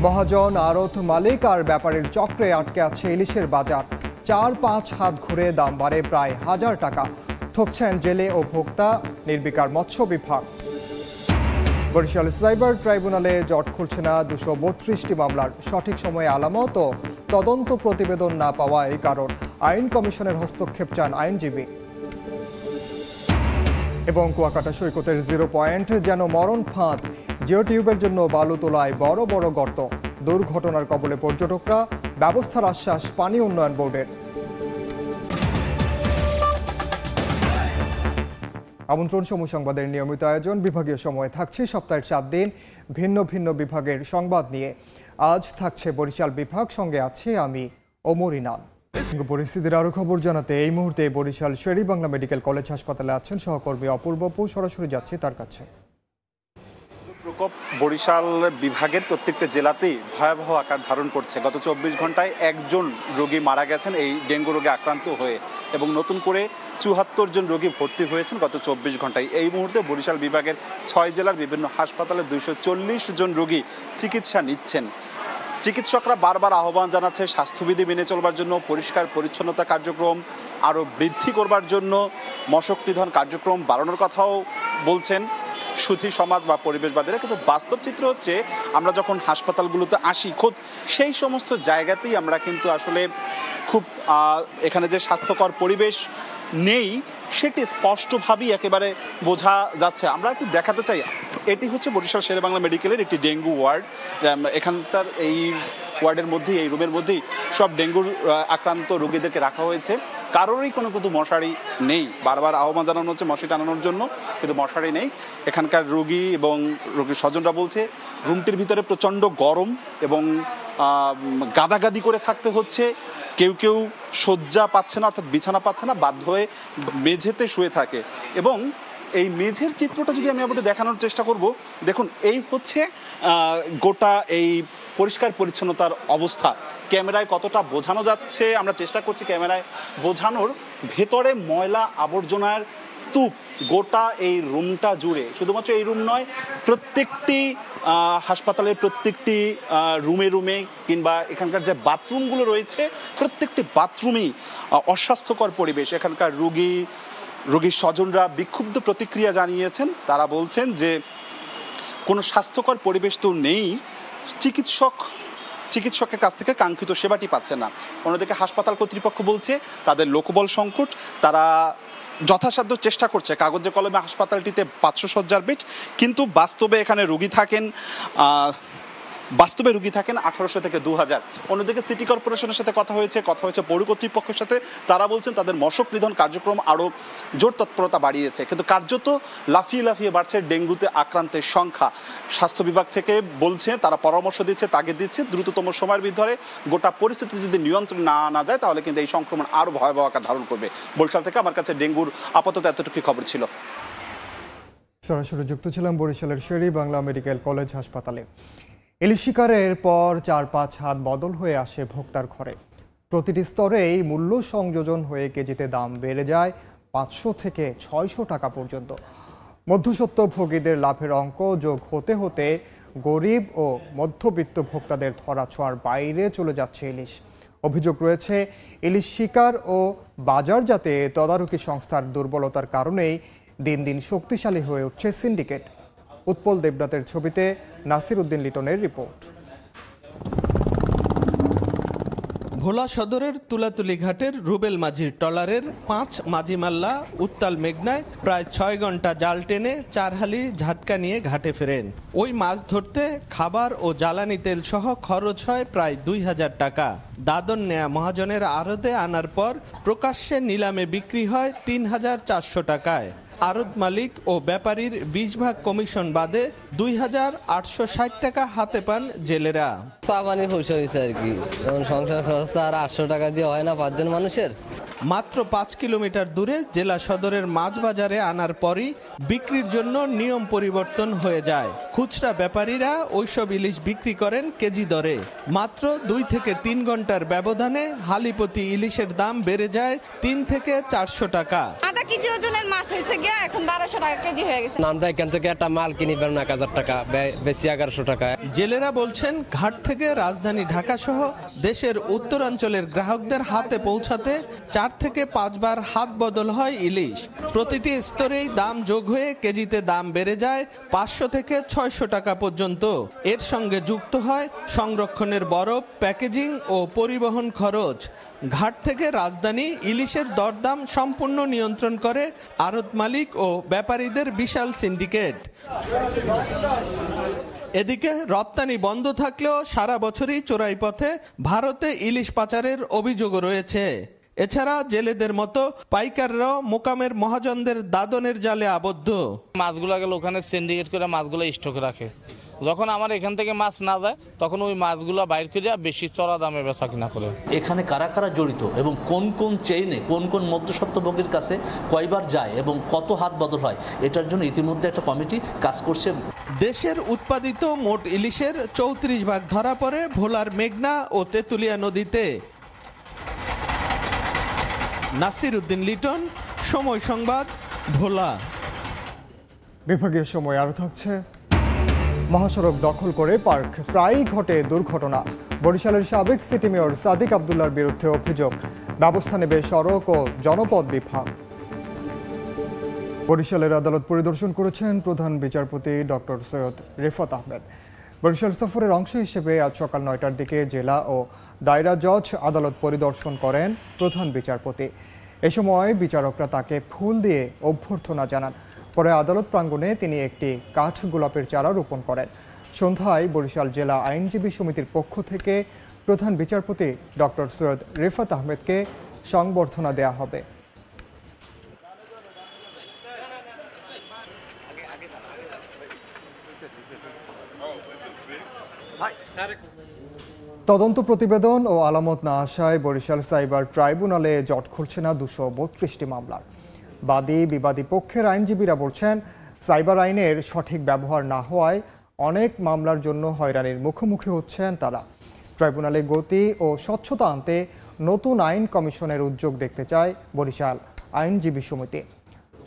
মহাজন, আড়ত মালিক আর ব্যাপারীর চক্রে আটকে আছে ইলিশের বাজার। ৪-৫ হাত ঘুরে দাম বাড়ে প্রায় ১,০০০ টাকা। ঠকছেন জেলে ও ভোক্তা, নির্বিকার মৎস্য বিভাগ। বরিশাল সাইবার ট্রাইব্যুনালে জট খুলছে না ২৩২টি মামলার। সঠিক সময়ে আলামত ও তদন্ত প্রতিবেদন না পাওয়া এই কারণ। আইন কমিশনের হস্তক্ষেপ চান আইনজীবী। এবং কুয়াকাটা সৈকতের 0 পয়েন্ট যেন মরণ ফাঁদ। জিও টিউবের জন্য বালু তোলায় বড় বড় গর্ত। দুর্ঘটনার কবলে পর্যটকরা, ব্যবস্থার আশ্বাস পানি উন্নয়ন বোর্ডের। আমন্ত্রণ সময় সংবাদের নিয়মিত আয়োজন। বিভাগীয় সময়ে থাকছে সপ্তাহের 7 দিন ভিন্ন ভিন্ন বিভাগের সংবাদ নিয়ে। আজ থাকছে বরিশাল বিভাগ, সঙ্গে আছে আমি ওমর ইনান। পরিস্থিতির আরো খবর জানাতে এই মুহূর্তে বরিশাল শের-ই-বাংলা মেডিকেল কলেজ হাসপাতালে আছেন সহকর্মী অপূর্ব। সরাসরি যাচ্ছে তার কাছে। প্রকোপ বরিশাল বিভাগের প্রত্যেকটা জেলাতেই ভয়াবহ আকার ধারণ করছে। গত 24 ঘন্টায় একজন রোগী মারা গেছেন এই ডেঙ্গু রোগে আক্রান্ত হয়ে, এবং নতুন করে ৭৪ জন রোগী ভর্তি হয়েছেন গত 24 ঘন্টায়। এই মুহূর্তে বরিশাল বিভাগের ৬ জেলার বিভিন্ন হাসপাতালে ২৪০ জন রোগী চিকিৎসা নিচ্ছেন। চিকিৎসকরা বারবার আহ্বান জানাচ্ছে স্বাস্থ্যবিধি মেনে চলবার জন্য, পরিষ্কার পরিচ্ছন্নতা কার্যক্রম আরও বৃদ্ধি করবার জন্য, মশক নিধন কার্যক্রম বাড়ানোর কথাও বলছেন সুধী সমাজ বা পরিবেশবাদীরা। কিন্তু বাস্তব চিত্র হচ্ছে, আমরা যখন হাসপাতালগুলোতে আসি খোদ সেই সমস্ত জায়গাতেই আমরা কিন্তু আসলে খুব এখানে যে স্বাস্থ্যকর পরিবেশ নেই সেটি স্পষ্টভাবেই একেবারে বোঝা যাচ্ছে। আমরা একটু দেখাতে চাই, এটি হচ্ছে বরিশাল শের-ই-বাংলা মেডিকেলের একটি ডেঙ্গু ওয়ার্ড। এখানকার এই ওয়ার্ডের মধ্যেই, এই রুমের মধ্যেই সব ডেঙ্গুর আক্রান্ত রোগীদেরকে রাখা হয়েছে। কারোরই কোনো মশারি নেই। বারবার আহ্বান জানানো হচ্ছে মশারি টানানোর জন্য, কিন্তু মশারি নেই। এখানকার রোগী এবং রোগীর স্বজনরা বলছে রুমটির ভিতরে প্রচণ্ড গরম এবং গাদাগাদি করে থাকতে হচ্ছে। কেউ কেউ শয্যা পাচ্ছে না, অর্থাৎ বিছানা পাচ্ছে না, বাধ্য হয়ে মেঝেতে শুয়ে থাকে। এবং এই মেঝের চিত্রটা যদি আমি আপনাদের দেখানোর চেষ্টা করব, দেখুন এই হচ্ছে গোটা এই পরিষ্কার পরিচ্ছন্নতার অবস্থা। ক্যামেরায় কতটা বোঝানো যাচ্ছে আমরা চেষ্টা করছি ক্যামেরায় বোঝানোর। ভেতরে ময়লা আবর্জনার স্তূপ গোটা এই রুমটা জুড়ে। শুধুমাত্র এই রুম নয়, প্রত্যেকটি হাসপাতালের প্রত্যেকটি রুমে রুমে কিংবা এখানকার যে বাথরুমগুলো রয়েছে প্রত্যেকটি বাথরুমেই অস্বাস্থ্যকর পরিবেশ। এখানকার রোগীর স্বজনরা বিক্ষুব্ধ প্রতিক্রিয়া জানিয়েছেন। তারা বলছেন যে কোনো স্বাস্থ্যকর পরিবেশ তো নেই, চিকিৎসকের কাছ থেকে কাঙ্ক্ষিত সেবাটি পাচ্ছে না। অন্যদিকে হাসপাতাল কর্তৃপক্ষ বলছে তাদের লোকবল সংকট। তারা যথাসাধ্য চেষ্টা করছে, কাগজে কলমে হাসপাতালটিতে ৫০০ শয্যার বেড, কিন্তু বাস্তবে এখানে রোগী থাকেন ১৮০০ থেকে ২০০০। অন্যদিকে সিটি কর্পোরেশনের সাথে কথা হয়েছে পৌর কর্তৃপক্ষের সাথে। তারা বলছেন তাদের মশক নিধন কার্যক্রম আরও জোর তৎপরতা বাড়িয়েছে, কিন্তু কার্যত লাফিয়ে লাফিয়ে বাড়ছে ডেঙ্গুতে আক্রান্তের সংখ্যা। স্বাস্থ্য বিভাগ থেকে বলছে, তারা পরামর্শ দিচ্ছে, তাগিদ দিচ্ছে, দ্রুততম সময়ের ভিতরে গোটা পরিস্থিতি যদি নিয়ন্ত্রণ না আনা যায় তাহলে কিন্তু এই সংক্রমণ আরও ভয়াবহ আকার ধারণ করবে। বরিশাল থেকে আমার কাছে ডেঙ্গুর আপাতত এতটুকুই খবর ছিল। সরাসরি যুক্ত ছিলাম বরিশালের শের-ই-বাংলা মেডিকেল কলেজ হাসপাতালে। ইলিশ শিকারের পর ৪-৫ হাত বদল হয়ে আসে ভোক্তার ঘরে। প্রতিটি স্তরেই মূল্য সংযোজন হয়ে কেজিতে দাম বেড়ে যায় ৫০০ থেকে ৬০০ টাকা পর্যন্ত। মধ্যস্বত্ব ভোগীদের লাভের অঙ্ক যোগ হতে হতে গরিব ও মধ্যবিত্ত ভোক্তাদের ধরাছোঁয়ার বাইরে চলে যাচ্ছে ইলিশ। অভিযোগ রয়েছে ইলিশ শিকার ও বাজারজাতে তদারকি সংস্থার দুর্বলতার কারণেই দিন দিন শক্তিশালী হয়ে উঠছে সিন্ডিকেট। উৎপল দেবনাথের ছবিতে নাসির উদ্দিন লিটনের রিপোর্ট। ভোলা সদরের তুলাতুলি ঘাটের রুবেল মাঝির ট্রলারের ৫ মাঝি মাল্লা উত্তাল মেঘনায় প্রায় ৬ ঘন্টা জাল টেনে ৪ হালি ঝাটকা নিয়ে ঘাটে ফেরেন। ওই মাছ ধরতে খাবার ও জ্বালানি তেল সহ খরচ হয় প্রায় ২,০০০ টাকা। দাদন নেয়া মহাজনের আড়তে আনার পর প্রকাশ্যে নিলামে বিক্রি হয় ৩,৪০০ টাকায়। আড়ত মালিক ও ব্যাপারীর ২০ ভাগ কমিশন বাদে ২,৮৬০ টাকা হাতে পান জেলেরা। চা পানির পয়সা হয়েছে আর কি, সংসার খরচ তো আর ৮০০ টাকা দিয়ে হয় না ৫ জন মানুষের। মাত্র ৫ কিলোমিটার দূরে জেলা সদরের মাছ বাজারে আনার পরই বিক্রির জন্য নিয়ম পরিবর্তন হয়ে যায়। খুচরা ব্যাপারীরা ওইসব ইলিশ বিক্রি করেন কেজি দরে। মাত্র ২ থেকে ৩ ঘন্টার ব্যবধানে হালিপতি ইলিশের দাম বেড়ে যায় ৩ থেকে ৪০০ টাকা। আধা কেজি ওজনের মাছ হয়েছে গিয়া এখন 1200 টাকা কেজি হয়ে গেছে। আমরা এখান থেকে একটা মাল কিনি পারলাম 1000 টাকা, বেশি 1100 টাকা। জেলেরা বলছেন ঘাট থেকে রাজধানী ঢাকা সহ দেশের উত্তরাঞ্চলের গ্রাহকদের হাতে পৌঁছাতে 4 থেকে 5 বার হাত বদল হয় ইলিশ। প্রতিটি স্তরেই দাম যোগ হয়ে কেজিতে দাম বেড়ে যায় 500 থেকে 600 টাকা পর্যন্ত। এর সঙ্গে যুক্ত হয় সংরক্ষণের বরফ, প্যাকেজিং ও পরিবহন খরচ। ঘাট থেকে রাজধানী ইলিশের দরদাম সম্পূর্ণ নিয়ন্ত্রণ করে আড়ত মালিক ও ব্যাপারীদের বিশাল সিন্ডিকেট। এদিকে রপ্তানি বন্ধ থাকলেও সারা বছরই চোরাই পথে ভারতে ইলিশ পাচারের অভিযোগও রয়েছে। এছাড়া জেলেদের মতো পাইকাররাও মোকামের মহাজনদের দাদনের জালে আবদ্ধ। মাছগুলো গেলে ওখানে সিন্ডিকেট করে মাছগুলো স্টকে রাখে। যখন আমার এখান থেকে মাছ না যায় তখন ওই মাছগুলো বাইর করে বেশি চড়া দামে বেচা কিনা করে। এখানে কারা কারা জড়িত এবং কোন কোন চেইনে কোন কোন মধ্যস্বত্বভোগীর কাছে কয়বার যায় এবং কত হাত বদল হয়, এটার জন্য ইতিমধ্যে একটা কমিটি কাজ করছে। দেশের উৎপাদিত মোট ইলিশের 34 ভাগ ধরা পড়ে ভোলার মেঘনা ও তেঁতুলিয়া নদীতে। নাসির উদ্দিন লিটন, সময় সংবাদ, ভোলা। বিভাগীয় সময় আরও থাকছে। মহাসড়ক দখল করে পার্ক, প্রায়ই ঘটে দুর্ঘটনা। বরিশালের সাবেক সিটি মেয়র সাদিক আব্দুল্লাহর বিরুদ্ধে অভিযোগ, ব্যবস্থা নেবে সড়ক ও জনপদ বিভাগ। বরিশালের আদালত পরিদর্শন করেছেন প্রধান বিচারপতি ডক্টর সৈয়দ রেফাত আহমেদ। বরিশাল সফরের অংশ হিসেবে আজ সকাল 9টার দিকে জেলা ও দায়রা জজ আদালত পরিদর্শন করেন প্রধান বিচারপতি। এ সময় বিচারকরা তাকে ফুল দিয়ে অভ্যর্থনা জানান। পরে আদালত প্রাঙ্গণে তিনি একটি কাঠ গোলাপের চারা রোপণ করেন। সন্ধ্যায় বরিশাল জেলা আইনজীবী সমিতির পক্ষ থেকে প্রধান বিচারপতি ডক্টর সৈয়দ রেফাত আহমেদকে সংবর্ধনা দেয়া হবে। তদন্ত প্রতিবেদন ও আলামত না আসায় বরিশাল সাইবার ট্রাইব্যুনালে জট খুলছে না 232টি মামলার। বাদী বিবাদী পক্ষের আইনজীবীরা বলছেন, সাইবার আইনের সঠিক ব্যবহার না হওয়ায় অনেক মামলার জন্য হয়রানির মুখোমুখি হচ্ছেন তারা। ট্রাইব্যুনালে গতি ও স্বচ্ছতা আনতে নতুন আইন কমিশনের উদ্যোগ দেখতে চায় বরিশাল আইনজীবী সমিতি।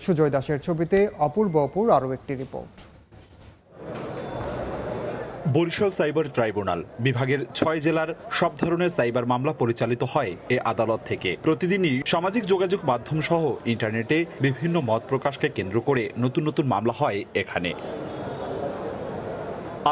সুজয় দাসের ছবিতে অপূর্ব অপুর আরও একটি রিপোর্ট। বরিশাল সাইবার ট্রাইব্যুনাল বিভাগের 6 জেলার সব ধরনের সাইবার মামলা পরিচালিত হয় এ আদালত থেকে। প্রতিদিনই সামাজিক যোগাযোগ মাধ্যম সহ ইন্টারনেটে বিভিন্ন মত প্রকাশকে কেন্দ্র করে নতুন নতুন মামলা হয় এখানে।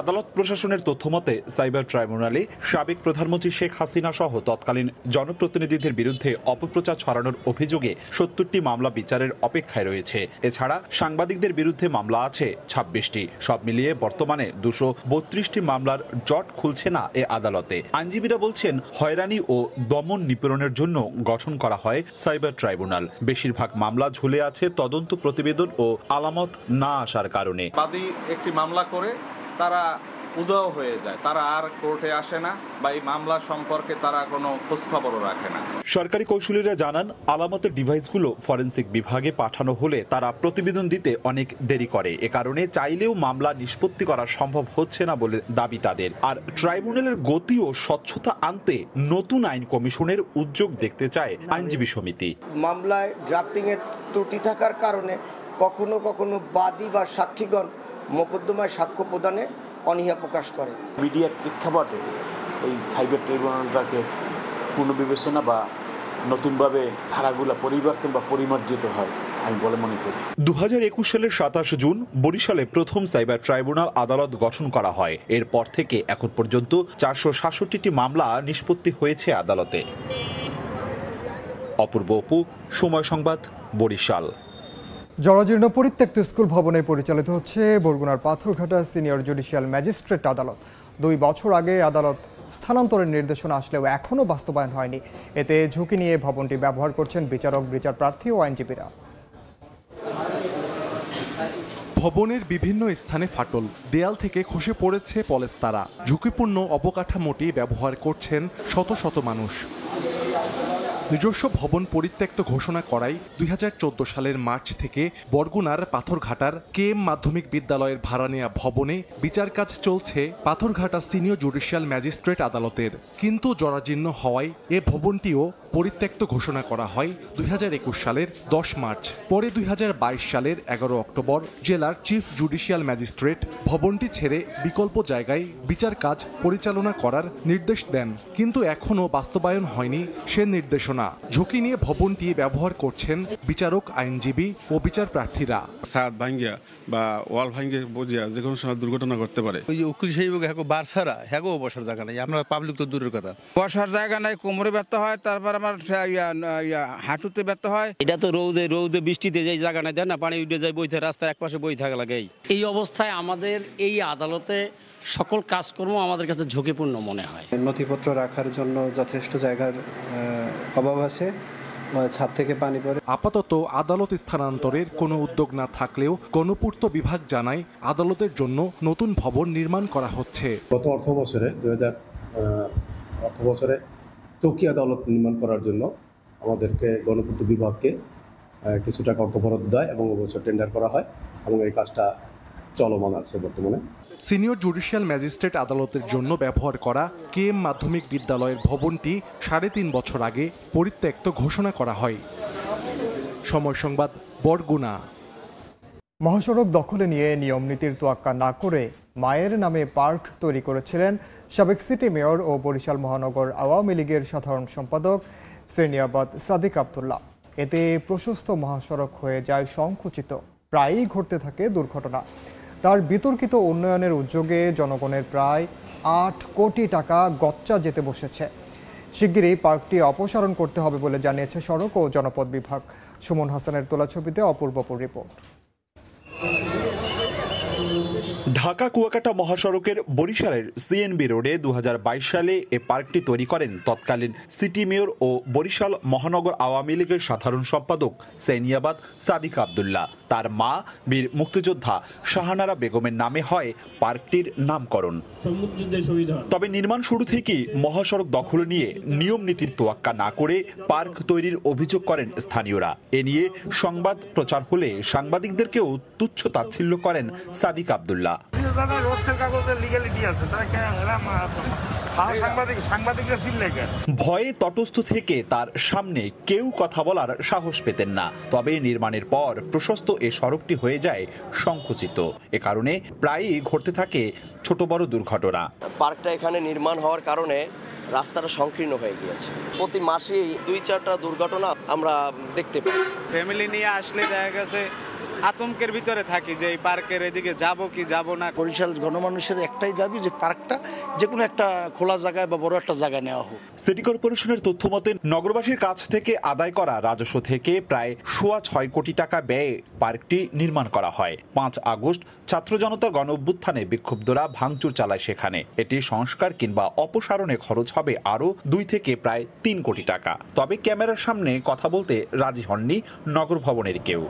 আদালত প্রশাসনের তথ্যমতে সাইবার ট্রাইব্যুনালে সাবেক প্রধানমন্ত্রী শেখ হাসিনা সহ তৎকালীন জনপ্রতিনিধিদের বিরুদ্ধে অপপ্রচার ছড়ানোর অভিযোগে 70টি মামলা বিচারের অপেক্ষায় রয়েছে। এছাড়া সাংবাদিকদের বিরুদ্ধে মামলা আছে 26টি। সব মিলিয়ে বর্তমানে 232টি মামলার জট খুলছে না এ আদালতে। আইনজীবীরা বলছেন, হয়রানি ও দমন নিপীড়নের জন্য গঠন করা হয় সাইবার ট্রাইব্যুনাল। বেশিরভাগ মামলা ঝুলে আছে তদন্ত প্রতিবেদন ও আলামত না আসার কারণে। বাদী একটি মামলা করে তারা উধাও হয়ে যায়, তারা আর কোর্টে আসে না বা এই মামলা সম্পর্কে তারা কোনো খোঁজখবরও রাখে না। সরকারি কৌশলীরা জানান, আলামতের ডিভাইসগুলো ফরেনসিক বিভাগে পাঠানো হলে তারা প্রতিবেদন দিতে অনেক দেরি করে। এ কারণে চাইলেও মামলা নিষ্পত্তি করা সম্ভব হচ্ছে না বলে দাবি তাদের। আর ট্রাইব্যুনালের গতি ও স্বচ্ছতা আনতে নতুন আইন কমিশনের উদ্যোগ দেখতে চায় আইনজীবী সমিতি। মামলায় ড্রাফটিং এর ত্রুটি থাকার কারণে কখনো কখনো বাদী বা সাক্ষীগণ মোকদ্দমায় সাক্ষ্য প্রদানে অনীহা প্রকাশ করে। মিডিয়ার প্রেক্ষাপটে এই সাইবার ট্রাইব্যুনালটাকে পুনর্বিবেচনা বা নতুনভাবে ধারাগুলা পরিবর্তন বা পরিমার্জিত হয় আমি বলে মনে করি। 2021 সালের 27 জুন বরিশালে প্রথম সাইবার ট্রাইব্যুনাল আদালত গঠন করা হয়। এরপর থেকে এখন পর্যন্ত 466টি মামলা নিষ্পত্তি হয়েছে আদালতে। অপূর্ব অপু, সময় সংবাদ, বরিশাল। জরাজীর্ণ পরিত্যক্ত স্কুল ভবনে পরিচালিত হচ্ছে বরগুনার পাথরঘাটা সিনিয়র জুডিশিয়াল ম্যাজিস্ট্রেট আদালত। 2 বছর আগে আদালত স্থানান্তরের নির্দেশনা আসলেও এখনও বাস্তবায়ন হয়নি। এতে ঝুঁকি নিয়ে ভবনটি ব্যবহার করছেন বিচারক, বিচার প্রার্থী ও আইনজীবীরা। ভবনের বিভিন্ন স্থানে ফাটল, দেয়াল থেকে খসে পড়েছে পলেস্তারা। ঝুঁকিপূর্ণ অবকাঠামোটি ব্যবহার করছেন শত শত মানুষ। নিজস্ব ভবন পরিত্যক্ত ঘোষণা করায় 2014 সালের মার্চ থেকে বরগুনার পাথরঘাটার KM মাধ্যমিক বিদ্যালয়ের ভাড়া নেওয়া ভবনে বিচার কাজ চলছে পাথরঘাটা সিনিয়র জুডিশিয়াল ম্যাজিস্ট্রেট আদালতের। কিন্তু জরাজীর্ণ হওয়ায় এ ভবনটিও পরিত্যক্ত ঘোষণা করা হয় 2021 সালের 10 মার্চ। পরে 2022 সালের 11 অক্টোবর জেলার চিফ জুডিশিয়াল ম্যাজিস্ট্রেট ভবনটি ছেড়ে বিকল্প জায়গায় বিচার কাজ পরিচালনা করার নির্দেশ দেন, কিন্তু এখনও বাস্তবায়ন হয়নি সে নির্দেশনা। ঝুঁকি নিয়ে ভবনটি ব্যবহার করছেন বিচারক, আইনজীবী ও বিচার প্রার্থীরা। ছাদ ভাঙ্গিয়া বা ওয়াল ভাঙ্গিয়া বুঝিয়া যে কোনো সময় দুর্ঘটনা ঘটতে পারে। ওই যে উকিল সাহেব বার ছাড়া হ্যাগো বসার জায়গা নাই, আমরা পাবলিক তো দূরের কথা, বসার জায়গা নাই, কোমরে ব্যথা হয়, তারপর আমার হাঁটুতে ব্যথা হয়। এটা তো রৌদে বৃষ্টিতে যে জায়গা নাই দেন না, পানি উঠে যায় বই থাকে, রাস্তার এক পাশে বই থাকা লাগে। এই অবস্থায় আমাদের এই আদালতে সকল কাজকর্ম আমাদের কাছে ঝুঁকিপূর্ণ মনে হয়। নথিপত্র রাখার জন্য যথেষ্ট জায়গার অভাব আছে, ছাদ থেকে পানি পড়ে। আপাতত আদালত স্থানান্তরের কোনো উদ্যোগ না থাকলেও গণপূর্ত বিভাগ জানায় আদালতের জন্য নতুন ভবন নির্মাণ করা হচ্ছে। গত অর্থ বছরে 2000 অর্থ বছরে চৌকি আদালত নির্মাণ করার জন্য আমাদেরকে গণপূর্ত বিভাগকে কিছু টাকা অর্থ বরাদ্দ দেয় এবং এবছর টেন্ডার করা হয় এবং এই কাজটা চলমান আছে বর্তমানে। সিনিয়র জুডিশিয়াল ম্যাজিস্ট্রেট আদালতের জন্য ব্যবহার করা KM মাধ্যমিক বিদ্যালয়ের ভবনটি 3.5 বছর আগে পরিত্যক্ত ঘোষণা করা হয়। সময় সংবাদ, বরগুনা। মহাসড়ক দখলে নিয়ে নিয়ম নীতির তোয়াক্কা না করে মায়ের নামে পার্ক তৈরি করেছিলেন সাবেক সিটি মেয়র ও বরিশাল মহানগর আওয়ামী লীগের সাধারণ সম্পাদক সেনিয়াবাদ সাদিক আব্দুল্লাহ। এতে প্রশস্ত মহাসড়ক হয়ে যায় সংকুচিত, প্রায়ই ঘটতে থাকে দুর্ঘটনা। তার বিতর্কিত উন্নয়নের উদ্যোগে জনগণের প্রায় 8 কোটি টাকা গচ্চা যেতে বসেছে। শিগগিরই পার্কটি অপসারণ করতে হবে বলে জানিয়েছে সড়ক ও জনপথ বিভাগ। সুমন হাসানের তোলা ছবিতে অপূর্বপুর রিপোর্ট। ঢাকা কুয়াকাটা মহাসড়কের বরিশালের সিএনবি রোডে 2022 সালে এ পার্কটি তৈরি করেন তৎকালীন সিটি মেয়র ও বরিশাল মহানগর আওয়ামী লীগের সাধারণ সম্পাদক সেনিয়াবাদ সাদিক আব্দুল্লাহ। তার মা বীর মুক্তিযোদ্ধা শাহানারা বেগমের নামে হয় পার্কটির নামকরণ। তবে নির্মাণ শুরু থেকেই মহাসড়ক দখল নিয়ে নিয়ম নীতির তোয়াক্কা না করে পার্ক তৈরির অভিযোগ করেন স্থানীয়রা। এ নিয়ে সংবাদ প্রচার হলে সাংবাদিকদেরকেও তুচ্ছ তাচ্ছিল্য করেন সাদিক আব্দুল্লাহ। ভয়ে তটস্থ থেকে তার সামনে কেউ কথা বলার সাহস পেতেন না। তবে নির্মাণের পর প্রশস্ত এ সড়কটি হয়ে যায় সংকুচিত। এ কারণে প্রায়ই ঘটতে থাকে ছোট বড় দুর্ঘটনা। পার্কটা এখানে নির্মাণ হওয়ার কারণে রাস্তাটা সংকীর্ণ হয়ে গিয়েছে। প্রতি মাসেই 2-4টা দুর্ঘটনা আমরা দেখতে পাই। ফ্যামিলি নিয়ে আসলে দেখা গেছে আতঙ্কের ভিতরে থাকি যে এই পার্কের এদিকে যাব কি যাব না। বরিশাল গণমানুষের একটাই দাবি যে পার্কটা যে কোনো একটা খোলা জায়গায় বা বড় একটা জায়গায় নেওয়া হোক। সিটি কর্পোরেশনের তথ্য মতে নগরবাসীর কাছ থেকে আদায় করা রাজস্ব থেকে প্রায় 6.25 কোটি টাকা ব্যয়ে পার্কটি নির্মাণ করা হয়। 5 আগস্ট ছাত্র জনতা গণ অভ্যুত্থানে বিক্ষুব্ধরা ভাঙচুর চালায় সেখানে। এটি সংস্কার কিংবা অপসারণে খরচ হবে আরও 2 থেকে প্রায় 3 কোটি টাকা। তবে ক্যামেরার সামনে কথা বলতে রাজি হননি নগর ভবনের কেউ।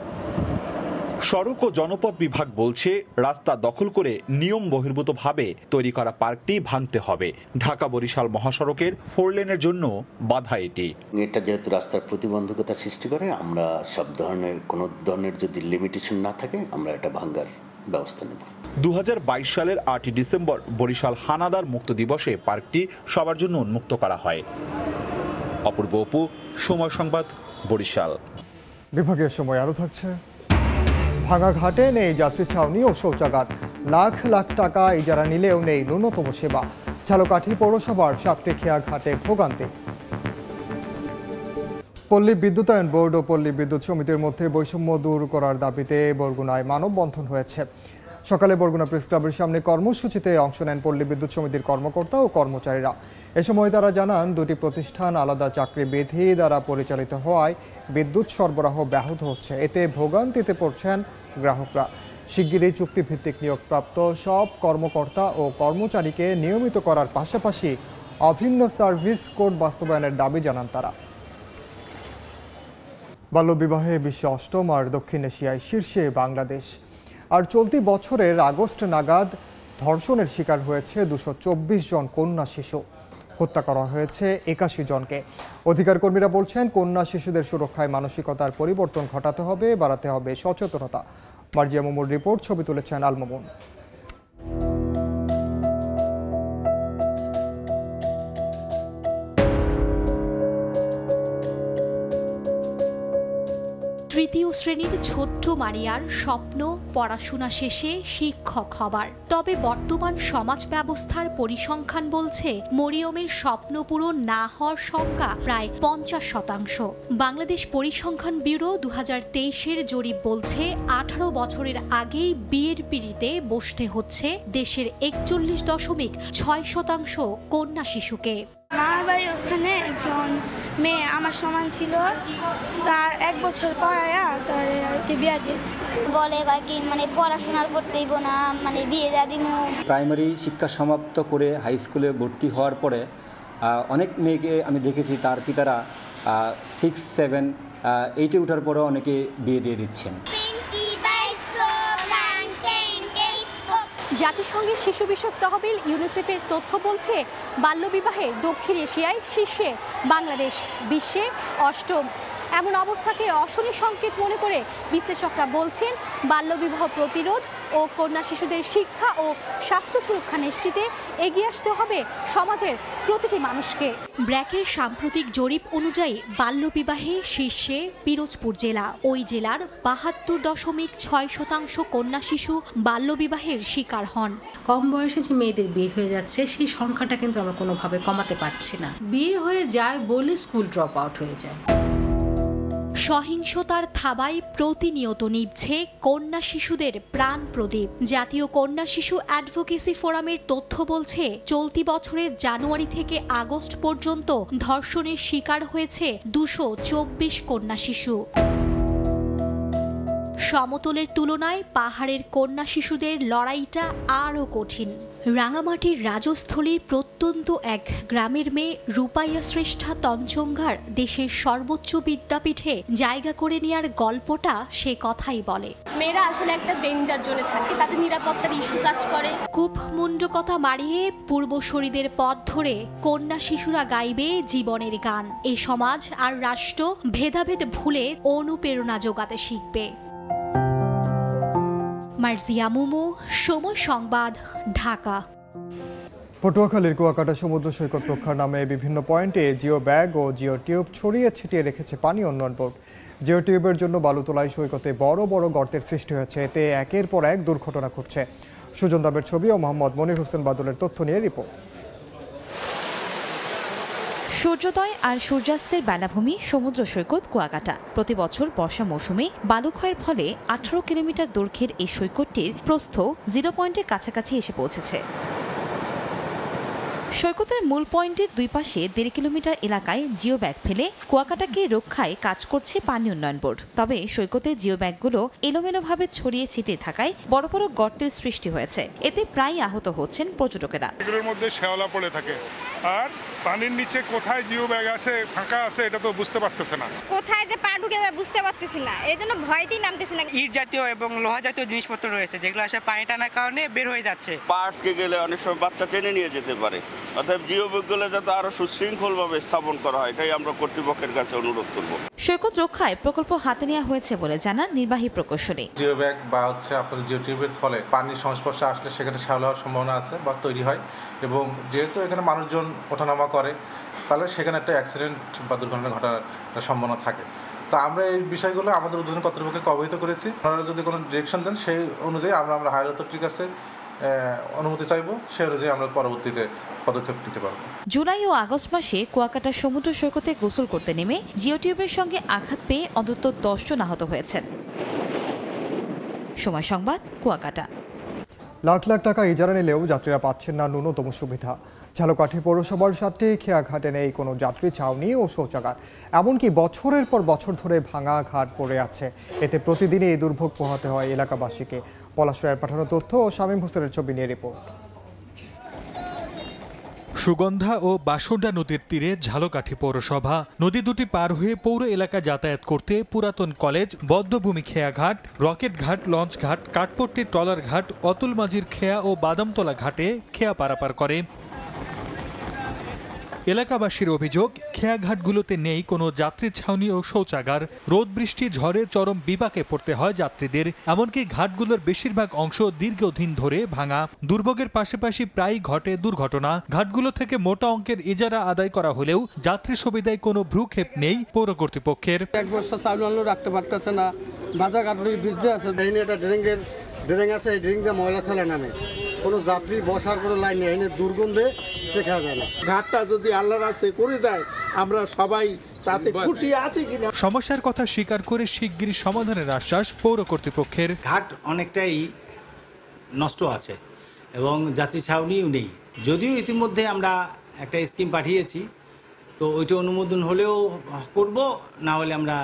সড়ক ও জনপথ বিভাগ বলছে রাস্তা দখল করে নিয়ম বহির্ভূতভাবে তৈরি করা পার্কটি ভাঙতে হবে। ঢাকা বরিশাল মহাসড়কের 4 লেনের জন্য বাধা এটি। এটা যেহেতু রাস্তার প্রতিবন্ধকতা সৃষ্টি করে, আমরা সব ধরনের কোনো ধরনের যদি লিমিটেশন না থাকে আমরা এটা ভাঙার ব্যবস্থা নেব। 2022 সালের 8 ডিসেম্বর বরিশাল হানাদার মুক্ত দিবসে পার্কটি সবার জন্য উন্মুক্ত করা হয়। অপূর্ব অপু, সময় সংবাদ, বরিশাল। বিভাগীয় সময় আরও থাকছে। ভাঙা ঘাটে নেই যাত্রী ছাউনি ও শৌচাগার, লাখ লাখ টাকা ইজারা নিলেও নেই ন্যূনতম সেবা। ঝালকাঠি পৌরসভার সাতক্ষীয়া ঘাটে ভোগান্তি। পল্লী বিদ্যুতায়ন বোর্ড ও পল্লী বিদ্যুৎ সমিতির মধ্যে বৈষম্য দূর করার দাবিতে বরগুনায় মানববন্ধন হয়েছে। সকালে বরগুনা প্রেস ক্লাবের সামনে কর্মসূচিতে অংশ নেন পল্লী বিদ্যুৎ সমিতির কর্মকর্তা ও কর্মচারীরা। এ সময় তারা জানান, 2টি প্রতিষ্ঠান আলাদা চাকরি বিধি দ্বারা পরিচালিত হওয়ায় বিদ্যুৎ সরবরাহ ব্যাহত হচ্ছে। এতে ভোগান্তিতে পড়ছেন গ্রাহকরা। শিগগিরই চুক্তিভিত্তিক নিয়োগপ্রাপ্ত সব কর্মকর্তা ও কর্মচারীকে নিয়মিত করার পাশাপাশি অভিন্ন সার্ভিস কোড বাস্তবায়নের দাবি জানান তারা। বাল্যবিবাহে বিশ্বে 8ম আর দক্ষিণ এশিয়ায় শীর্ষে বাংলাদেশ। আর চলতি বছরের আগস্ট নাগাদ ধর্ষণের শিকার হয়েছে 224 জন কন্যা শিশু। হত্যা করা হয়েছে 81 জনকে। অধিকার কর্মীরা বলছেন, কন্যা শিশুদের সুরক্ষায় মানসিকতার পরিবর্তন ঘটাতে হবে, বাড়াতে হবে সচেতনতা। মার্জিয়া মুমুর রিপোর্ট, ছবি তুলেছেন আল মামুন। তৃতীয় শ্রেণীর ছোট্ট মারিয়ার স্বপ্ন পড়াশোনা শেষে শিক্ষক হবার। তবে বর্তমান সমাজ ব্যবস্থার পরিসংখ্যান বলছে মরিয়মের স্বপ্ন পূরণ না হওয়ার সংখ্যা প্রায় 50%। বাংলাদেশ পরিসংখ্যান ব্যুরো 2023-এর জরিপ বলছে 18 বছরের আগেই বিয়ের পিঁড়িতে বসতে হচ্ছে দেশের 41.6% কন্যা শিশুকে। আমার বাড়ি ওখানে একজন মেয়ে আমার সমান ছিল, তার 1 বছর পড়ায়া তার বিয়ে দিয়ে দিচ্ছে। বলে কি মানে পড়াশোনার করতেইব না, মানে বিয়ে দিয়ে দিব। প্রাইমারি শিক্ষা সমাপ্ত করে হাই স্কুলে ভর্তি হওয়ার পরে অনেক মেয়েকে আমি দেখেছি তার পিতারা 6, 7, 8-এ ওঠার পরে অনেকে বিয়ে দিয়ে দিচ্ছেন। জাতিসংঘের শিশু বিষয়ক তহবিল ইউনিসেফের তথ্য বলছে, বাল্যবিবাহে দক্ষিণ এশিয়ায় শীর্ষে বাংলাদেশ, বিশ্বে 8ম। এমন অবস্থাকে অশনি সংকেত মনে করে বিশ্লেষকরা বলছেন, বাল্যবিবাহ প্রতিরোধ ও কন্যা শিশুদের শিক্ষা ও স্বাস্থ্য সুরক্ষা নিশ্চিতে এগিয়ে আসতে হবে সমাজের প্রতিটি মানুষকে। ব্র্যাকের সাম্প্রতিক জরিপ অনুযায়ী বাল্যবিবাহে শীর্ষে পিরোজপুর জেলা। ওই জেলার 72.6% কন্যা শিশু বাল্যবিবাহের শিকার হন। কম বয়সে যে মেয়েদের বিয়ে হয়ে যাচ্ছে, সেই সংখ্যাটা কিন্তু আমরা কোনোভাবে কমাতে পারছি না। বিয়ে হয়ে যায় বলে স্কুল ড্রপ আউট হয়ে যায়। সহিংসতার থাবায় প্রতিনিয়ত নিভছে কন্যা শিশুদের প্রাণ প্রদীপ। জাতীয় কন্যা শিশু অ্যাডভোকেসি ফোরামের তথ্য বলছে, চলতি বছরের জানুয়ারি থেকে আগস্ট পর্যন্ত ধর্ষণের শিকার হয়েছে 224 কন্যা শিশু। সমতলের তুলনায় পাহাড়ের কন্যা শিশুদের লড়াইটা আরও কঠিন। রাঙামাটির রাজস্থলীর প্রত্যন্ত এক গ্রামের মেয়ে রূপাইয়া শ্রেষ্ঠা তঞ্চঙ্গার দেশের সর্বোচ্চ বিদ্যাপীঠে জায়গা করে নেওয়ার গল্পটা সে কথাই বলে। মেয়েরা আসলে একটা ডেঞ্জার জোনে থাকে, তাদের নিরাপত্তার ইস্যু কাজ করে। কূপ মুন্ডকতা মারিয়ে পূর্বসূরিদের পথ ধরে কন্যা শিশুরা গাইবে জীবনের গান। এ সমাজ আর রাষ্ট্র ভেদাভেদ ভুলে অনুপ্রেরণা জোগাতে শিখবে। মার্জিয়া মুমু, সময় সংবাদ, ঢাকা। পটুয়াখালীর কুয়াকাটা সমুদ্র সৈকত রক্ষার নামে বিভিন্ন পয়েন্টে জিও ব্যাগ ও জিও টিউব ছড়িয়ে ছিটিয়ে রেখেছে পানি উন্নয়ন বোর্ড। জিও টিউবের জন্য বালু তোলায় সৈকতে বড় বড় গর্তের সৃষ্টি হয়েছে। এতে একের পর এক দুর্ঘটনা ঘটছে। সুজন দাবের ছবি ও মোহাম্মদ মনির হোসেন বাদলের তথ্য নিয়ে রিপোর্ট। সূর্যোদয় আর সূর্যাস্তের বেলাভূমি সমুদ্র সৈকত কুয়াকাটা। প্রতি বছর বর্ষা মৌসুমে বালুক্ষয়ের ফলে 18 কিলোমিটার দৈর্ঘ্যের এই সৈকতটির প্রস্থ 0 পয়েন্টের কাছাকাছি এসে পৌঁছেছে। সৈকতের মূল পয়েন্টের দুই পাশে 1.5 কিলোমিটার এলাকায় জিও ব্যাগ ফেলে কুয়াকাটাকে রক্ষায় কাজ করছে পানি উন্নয়ন বোর্ড। তবে সৈকতে জিও ব্যাগগুলো এলোমেলোভাবে ছড়িয়ে ছিটিয়ে থাকায় বড় বড় গর্তের সৃষ্টি হয়েছে। এতে প্রায় আহত হচ্ছেন পর্যটকেরা। এগুলোর মধ্যে শ্যাওলা পড়ে থাকে, আর পানির নিচে কোথায় জিও ব্যাগ আছে, ফাঁকা আছে, এটা তো বুঝতে পারতেছে না। কোথায় যে পা ঢুকে যাবে বুঝতে পারতেছি না, এই জন্য ভয়তেই নামতেছি না। ইট জাতীয় এবং লোহা জাতীয় জিনিসপত্র রয়েছে, যেগুলো আসলে পানি টানার কারণে বের হয়ে যাচ্ছে। পা আটকে গেলে অনেক সময় বাচ্চা টেনে নিয়ে যেতে পারে। অর্থাৎ জিও ব্যাগগুলো যাতে আরো সুশৃঙ্খলভাবে স্থাপন করা হয়, এটাই আমরা কর্তৃপক্ষের কাছে অনুরোধ করব। সৈকত রক্ষায় প্রকল্প হাতে নেওয়া হয়েছে বলে জানান নির্বাহী প্রকৌশলী। জিও ব্যাগ বা আপনাদের জিও টিউবের ফলে পানির সংস্পর্শে আসলে সেখানে শ্যাওলা হওয়ার সম্ভাবনা আছে বা তৈরি হয়, এবং যেহেতু এখানে মানুষজন ওঠানামা করে, তাহলে সেখানে একটা অ্যাক্সিডেন্ট বা দুর্ঘটনা ঘটার সম্ভাবনা থাকে। তো আমরা এই বিষয়গুলো আমাদের উদ্বোধন কর্তৃপক্ষকে অবহিত করেছি। আপনারা যদি কোনো ডিরেকশন দেন, সেই অনুযায়ী আমরা হায়ার অথরিটির কাছে অনুমতি চাইব, সেই অনুযায়ী আমরা পরবর্তীতে পদক্ষেপ নিতে পারব। জুলাই ও আগস্ট মাসে কুয়াকাটা সমুদ্র সৈকতে গোসল করতে নেমে জিও টিউবের সঙ্গে আঘাত পেয়ে অন্তত 10 জন আহত হয়েছেন। সময় সংবাদ, কুয়াকাটা। লাখ লাখ টাকা ইজারা নিলেও যাত্রীরা পাচ্ছেন না ন্যূনতম সুবিধা। ঝালকাঠি পৌরসভার 7টি খেয়াঘাটে নেই কোনো যাত্রী ছাউনি ও শৌচাগার। এমনকি বছরের পর বছর ধরে ভাঙা ঘাট পড়ে আছে। এতে প্রতিদিনই এই দুর্ভোগ পোহাতে হয় এলাকাবাসীকে। পলাশ রায়ের পাঠানো তথ্য ও শামীম হোসেনের ছবি নিয়ে রিপোর্ট। সুগন্ধা ও বাসুডা নদীর তীরে ঝালকাঠি পৌরসভা। নদী দুটি পার হয়ে পৌর এলাকা যাতায়াত করতে পুরাতন কলেজ, বদ্ধভূমি খেয়াঘাট, রকেট ঘাট, লঞ্চ ঘাট, কাঠপট্টি ট্রলার ঘাট, অতুল মাঝির খেয়া ও বাদামতলা ঘাটে খেয়া পারাপার করে। এলাকাবাসীর অভিযোগ, খেয়াঘাটগুলোতে নেই কোনো যাত্রী ছাউনি ও শৌচাগার। রোদ বৃষ্টি ঝড়ে চরম বিপাকে পড়তে হয় যাত্রীদের। এমনকি ঘাটগুলোর বেশিরভাগ অংশ দীর্ঘদিন ধরে ভাঙা। দুর্ভোগের পাশাপাশি প্রায়ই ঘটে দুর্ঘটনা। ঘাটগুলো থেকে মোটা অঙ্কের ইজারা আদায় করা হলেও যাত্রী সুবিধায় কোনো ভ্রুক্ষেপ নেই পৌর কর্তৃপক্ষের। এক বছর চালু রাখতে পারতেছে না, বাজার ঘাটগুলি ভিজতে আছে। একটা ড্রেন আছে, এই ড্রেনটা ময়লা ছেলে নামে, কোনো যাত্রী বসার কোনো লাইন নেই, দুর্গন্ধে দেখা যায় না। ঘাটটা যদি আল্লাহ রাস্তায় করে দেয় আমরা সবাই তাতে খুশি আছি কিনা। সমস্যার কথা স্বীকার করে শিগগিরই সমাধানের আশ্বাস পৌর কর্তৃপক্ষের। ঘাট অনেকটাই নষ্ট আছে এবং যাত্রী ছাউনিও নেই। যদিও ইতিমধ্যে আমরা একটা স্কিম পাঠিয়েছি, তো ওইটা অনুমোদন হলেও করব, না হলে আমরা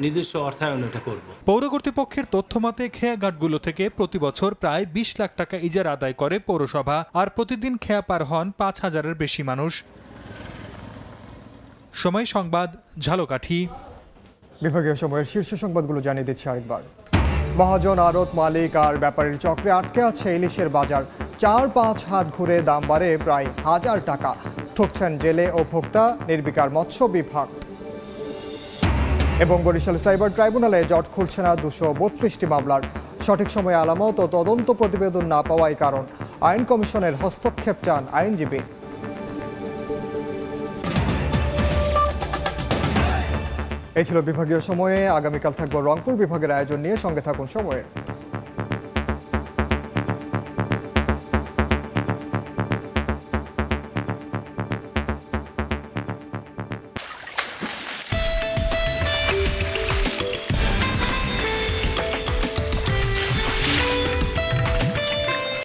নিজস্ব অর্থায়ন এটা করব। পৌর কর্তৃপক্ষের তথ্যমতে খেয়াঘাটগুলো থেকে প্রতি বছর প্রায় 20 লাখ টাকা ইজারা আদায় করে পৌরসভা, আর প্রতিদিন খেয়া পার হন 5,000-এর বেশি মানুষ। সময় সংবাদ, ঝালকাঠি। বিভাগীয় সময়ের শীর্ষ সংবাদগুলো জানিয়ে দিচ্ছি আরেকবার। মহাজন, আড়ত মালিক আর ব্যাপারীর চক্রে আটকে আছে ইলিশের বাজার। 4-5 হাত ঘুরে দাম বাড়ে প্রায় 1000 টাকা। ঠকছেন জেলে ও ভোক্তা, নির্বিকার মৎস্য বিভাগ। এবং বরিশাল সাইবার ট্রাইব্যুনালে জট খুলছে না 232টি মামলার। সঠিক সময়ে আলামত ও তদন্ত প্রতিবেদন না পাওয়াই কারণ। আইন কমিশনের হস্তক্ষেপ চান আইনজীবী। এই ছিল বিভাগীয় সময়ে। আগামীকাল থাকবো রংপুর বিভাগের আয়োজন নিয়ে। সঙ্গে থাকুন সময়ে।